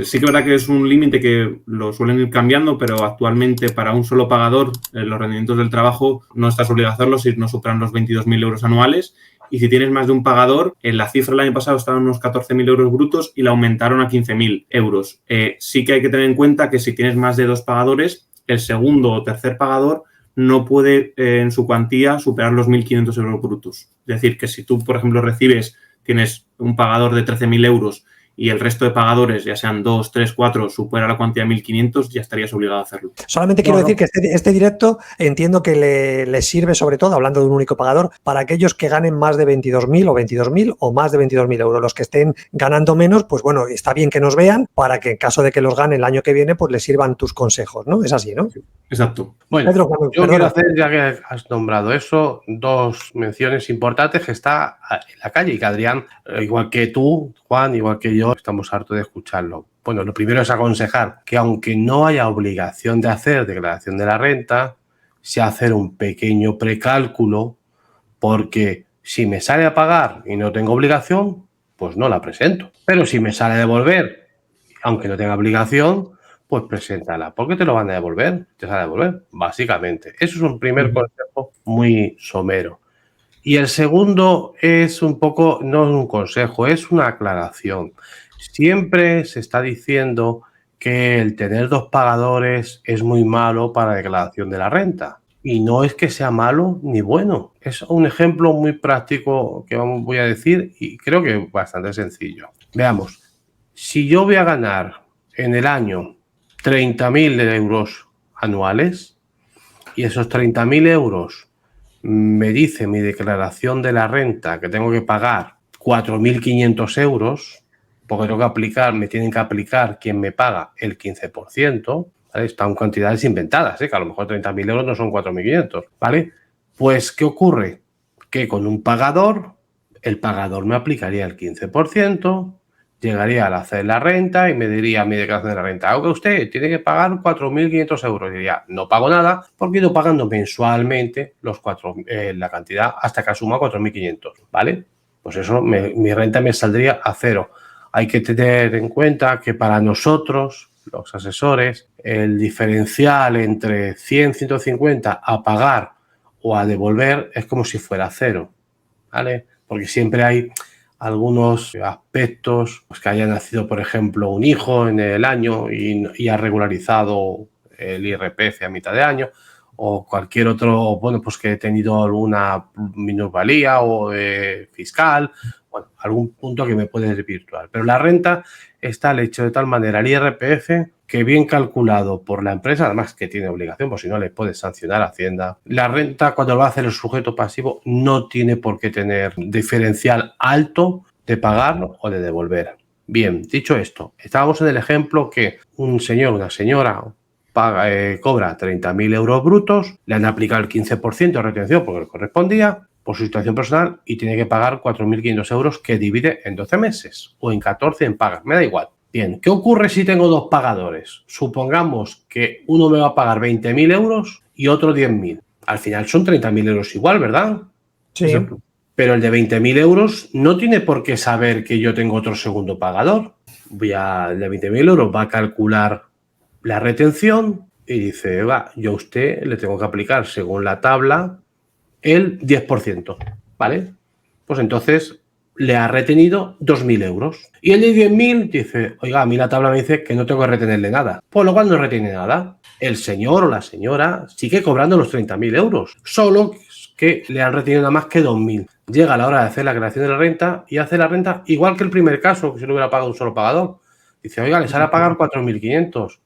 Sí que es verdad que es un límite que lo suelen ir cambiando, pero actualmente para un solo pagador los rendimientos del trabajo no estás obligado a hacerlo si no superan los 22.000 euros anuales. Y si tienes más de un pagador, la cifra el año pasado estaba en unos 14.000 euros brutos y la aumentaron a 15.000 euros. Sí que hay que tener en cuenta que si tienes más de 2 pagadores, el segundo o tercer pagador no puede en su cuantía superar los 1.500 euros brutos. Es decir, que si tú, por ejemplo, tienes un pagador de 13.000 euros y el resto de pagadores, ya sean 2, 3, 4, supera la cuantía de 1.500, ya estarías obligado a hacerlo. Solamente quiero decir que este directo entiendo que le sirve sobre todo, hablando de un único pagador, para aquellos que ganen más de 22.000 o 22.000 o más de 22.000 euros. Los que estén ganando menos, pues bueno, está bien que nos vean para que en caso de que los gane el año que viene, pues les sirvan tus consejos, ¿no? Es así, ¿no? Exacto. Bueno, Pedro, yo quiero hacer, ya que has nombrado eso, 2 menciones importantes que está en la calle y que Adrián, igual que tú, Juan, igual que yo, estamos hartos de escucharlo. Bueno, lo primero es aconsejar que aunque no haya obligación de hacer declaración de la renta, sí hacer un pequeño precálculo, porque si me sale a pagar y no tengo obligación, pues no la presento. Pero si me sale a devolver, aunque no tenga obligación, pues preséntala, porque te lo van a devolver, te sale a devolver, básicamente. Eso es un primer consejo muy somero. Y el segundo es un poco, no es un consejo, es una aclaración. Siempre se está diciendo que el tener 2 pagadores es muy malo para la declaración de la renta. Y no es que sea malo ni bueno. Es un ejemplo muy práctico que voy a decir y creo que bastante sencillo. Veamos, si yo voy a ganar en el año 30.000 euros anuales y esos 30.000 euros me dice mi declaración de la renta que tengo que pagar 4.500 euros, porque me tienen que aplicar quien me paga el 15%, ¿vale? Están cantidades inventadas, que a lo mejor 30.000 euros no son 4.500, ¿vale? Pues, ¿qué ocurre? Que con un pagador, el pagador me aplicaría el 15%, llegaría a hacer la renta y me diría mi declaración de la renta, aunque usted tiene que pagar 4.500 euros. Y diría, no pago nada porque he ido pagando mensualmente la cantidad hasta que asuma 4.500, ¿vale? Pues eso, mi renta me saldría a cero. Hay que tener en cuenta que para nosotros, los asesores, el diferencial entre 100, 150 a pagar o a devolver es como si fuera cero, ¿vale? Porque siempre hay algunos aspectos, pues que haya nacido, por ejemplo, un hijo en el año y ha regularizado el IRPF a mitad de año, o cualquier otro, bueno, pues que he tenido alguna minusvalía o fiscal, bueno, algún punto que me puede desvirtuar. Pero la renta está al hecho de tal manera el IRPF que bien calculado por la empresa, además que tiene obligación, por si no le puede sancionar Hacienda. La renta, cuando lo va a hacer el sujeto pasivo, no tiene por qué tener diferencial alto de pagar o de devolver. Bien, dicho esto, estábamos en el ejemplo que un señor, una señora cobra 30.000 euros brutos, le han aplicado el 15% de retención porque le correspondía por su situación personal y tiene que pagar 4.500 euros que divide en 12 meses o en 14 en pagas, me da igual. Bien, ¿qué ocurre si tengo 2 pagadores? Supongamos que uno me va a pagar 20.000 euros y otro 10.000. Al final son 30.000 euros igual, ¿verdad? Sí. Pero el de 20.000 euros no tiene por qué saber que yo tengo otro segundo pagador. El de 20.000 euros va a calcular la retención y dice, yo a usted le tengo que aplicar según la tabla el 10%, ¿vale? Pues entonces le ha retenido 2.000 euros. Y el de 10.000 dice, oiga, a mí la tabla me dice que no tengo que retenerle nada. Por lo cual no retiene nada. El señor o la señora sigue cobrando los 30.000 euros. Solo que le han retenido nada más que 2.000. Llega la hora de hacer la creación de la renta y hace la renta igual que el primer caso, que si no hubiera pagado un solo pagador. Dice, oiga, le sale a pagar 4.500.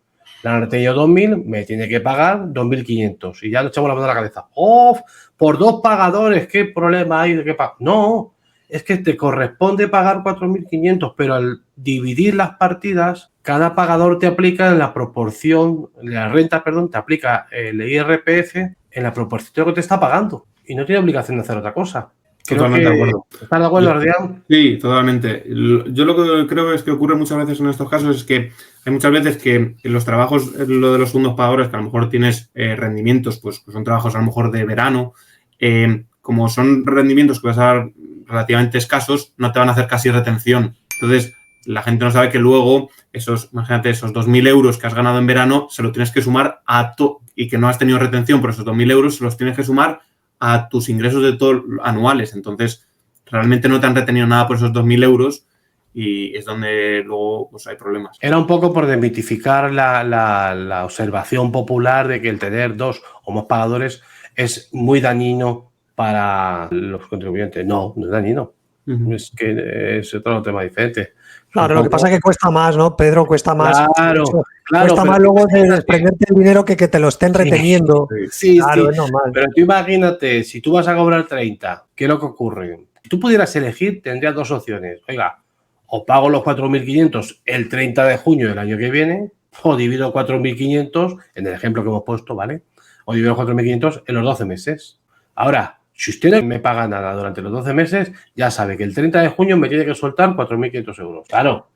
Le han retenido 2.000, me tiene que pagar 2.500. Y ya le echamos la mano a la cabeza. ¡Oh! Por 2 pagadores, ¿qué problema hay de que pagar? No, es que te corresponde pagar 4.500, pero al dividir las partidas, cada pagador te aplica en la proporción, la renta, perdón, te aplica el IRPF en la proporción de lo que te está pagando. Y no tiene obligación de hacer otra cosa. Totalmente de acuerdo. ¿Estás de acuerdo, Adrián? Sí, totalmente. Yo lo que creo es que ocurre muchas veces en estos casos es que hay muchas veces que en los trabajos, lo de los segundos pagadores, que a lo mejor tienes rendimientos, pues que son trabajos a lo mejor de verano, como son rendimientos que vas a dar relativamente escasos, no te van a hacer casi retención. Entonces, la gente no sabe que luego imagínate, esos 2.000 euros que has ganado en verano se lo tienes que sumar y que no has tenido retención por esos 2.000 euros, se los tienes que sumar a tus ingresos de todo anuales. Entonces, realmente no te han retenido nada por esos 2.000 euros y es donde luego pues, hay problemas. Era un poco por desmitificar la observación popular de que el tener 2 o más pagadores es muy dañino para los contribuyentes. No, no es dañino. Es que es otro tema diferente. Claro, lo que pasa es que cuesta más, ¿no, Pedro? Cuesta más. Claro, cuesta más luego de desprenderte el dinero que te lo estén reteniendo. Sí, claro, sí. Es normal. Pero tú imagínate, si tú vas a cobrar 30, ¿qué es lo que ocurre? Si tú pudieras elegir, tendrías 2 opciones. Oiga, o pago los 4.500 el 30 de junio del año que viene, o divido 4.500, en el ejemplo que hemos puesto, ¿vale? O divido 4.500 en los 12 meses. Ahora, si usted no me paga nada durante los 12 meses, ya sabe que el 30 de junio me tiene que soltar 4.500 euros. Claro,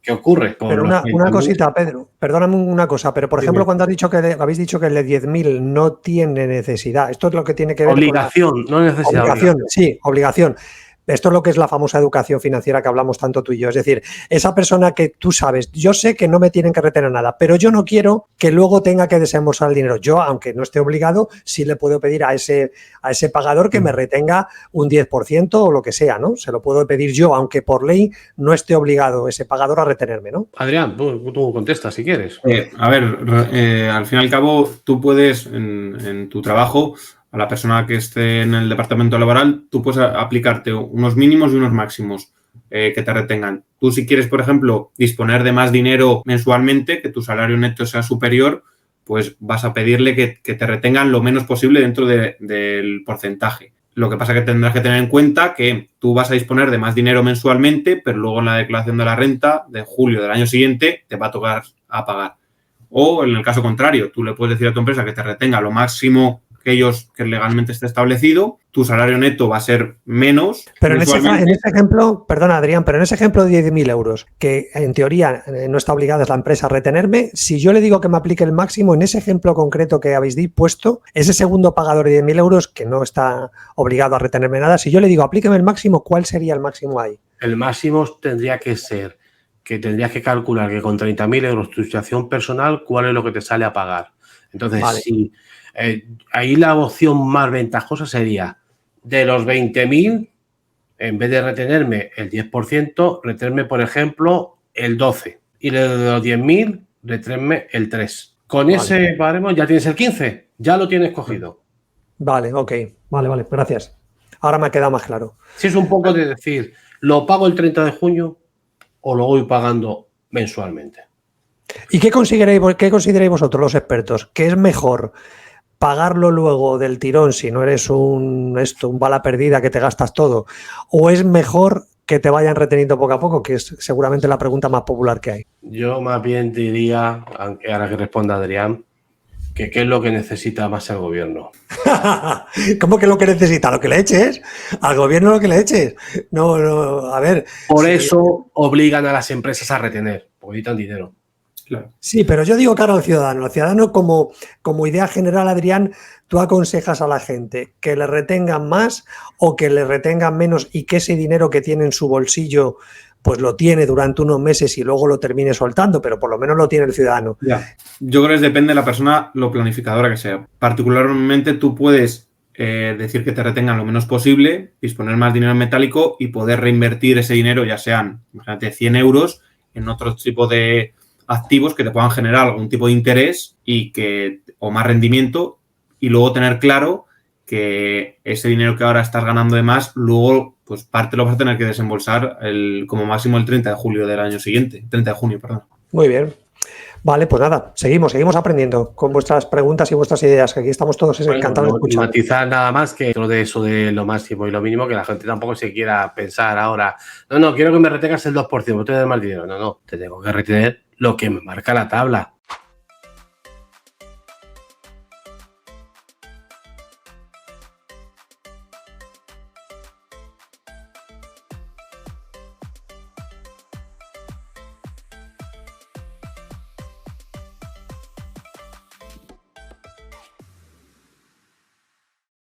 ¿qué ocurre? Pero una cosita, Pedro, perdóname una cosa, pero por ejemplo, cuando habéis dicho que el de 10.000 no tiene necesidad, esto es lo que tiene que ver obligación, no necesidad. Obligación, sí, obligación. Esto es lo que es la famosa educación financiera que hablamos tanto tú y yo. Es decir, esa persona que tú sabes, yo sé que no me tienen que retener nada, pero yo no quiero que luego tenga que desembolsar el dinero. Yo, aunque no esté obligado, sí le puedo pedir a ese pagador que me retenga un 10% o lo que sea, ¿no? Se lo puedo pedir yo, aunque por ley no esté obligado ese pagador a retenerme, ¿no? Adrián, tú contestas si quieres. A ver, al fin y al cabo, tú puedes, en tu trabajo, a la persona que esté en el departamento laboral, tú puedes aplicarte unos mínimos y unos máximos que te retengan. Tú, si quieres, por ejemplo, disponer de más dinero mensualmente, que tu salario neto sea superior, pues vas a pedirle que te retengan lo menos posible dentro del porcentaje. Lo que pasa es que tendrás que tener en cuenta que tú vas a disponer de más dinero mensualmente, pero luego en la declaración de la renta de julio del año siguiente te va a tocar a pagar. O en el caso contrario, tú le puedes decir a tu empresa que te retenga lo máximo que legalmente esté establecido, tu salario neto va a ser menos. Pero en ese ejemplo, perdona Adrián, pero en ese ejemplo de 10.000 euros, que en teoría no está obligada la empresa a retenerme, si yo le digo que me aplique el máximo, en ese ejemplo concreto que habéis puesto, ese segundo pagador de 10.000 euros que no está obligado a retenerme nada, si yo le digo aplíqueme el máximo, ¿cuál sería el máximo ahí? El máximo tendría que ser que tendrías que calcular que con 30.000 euros tu situación personal, ¿cuál es lo que te sale a pagar? Entonces, vale. Si ahí la opción más ventajosa sería de los 20.000, en vez de retenerme el 10%, retenerme, por ejemplo, el 12%. Y de los 10.000, retenerme el 3%. Con ese baremo ya tienes el 15%, ya lo tienes cogido. Vale, ok. Vale, gracias. Ahora me ha quedado más claro. Si es un poco de decir, ¿lo pago el 30 de junio o lo voy pagando mensualmente? ¿Y qué consideráis vosotros, los expertos? ¿Qué es mejor? ¿Pagarlo luego del tirón si no eres un bala perdida que te gastas todo? ¿O es mejor que te vayan reteniendo poco a poco? Que es seguramente la pregunta más popular que hay. Yo más bien diría, aunque ahora que responda Adrián, que qué es lo que necesita más el gobierno. ¿Cómo que lo que necesita? ¿Lo que le eches? ¿Al gobierno lo que le eches? No, a ver. Por eso obligan a las empresas a retener, porque necesitan dinero. Claro. Sí, pero yo digo cara al ciudadano. El ciudadano, como idea general, Adrián, tú aconsejas a la gente que le retengan más o que le retengan menos y que ese dinero que tiene en su bolsillo pues lo tiene durante unos meses y luego lo termine soltando, pero por lo menos lo tiene el ciudadano. Ya. Yo creo que depende de la persona, lo planificadora que sea. Particularmente tú puedes decir que te retengan lo menos posible, disponer más dinero en metálico y poder reinvertir ese dinero, ya sean, imagínate, 100 euros en otro tipo de activos que te puedan generar algún tipo de interés o más rendimiento, y luego tener claro que ese dinero que ahora estás ganando de más, luego pues parte lo vas a tener que desembolsar como máximo el 30 de julio del año siguiente, 30 de junio, perdón. Muy bien. Vale, pues nada, seguimos aprendiendo con vuestras preguntas y vuestras ideas, que aquí estamos todos encantados de escuchar. Matizar nada más que dentro de eso de lo máximo y lo mínimo, que la gente tampoco se quiera pensar ahora, no, quiero que me retengas el 2%, te doy más dinero. No, te tengo que retener lo que me marca la tabla.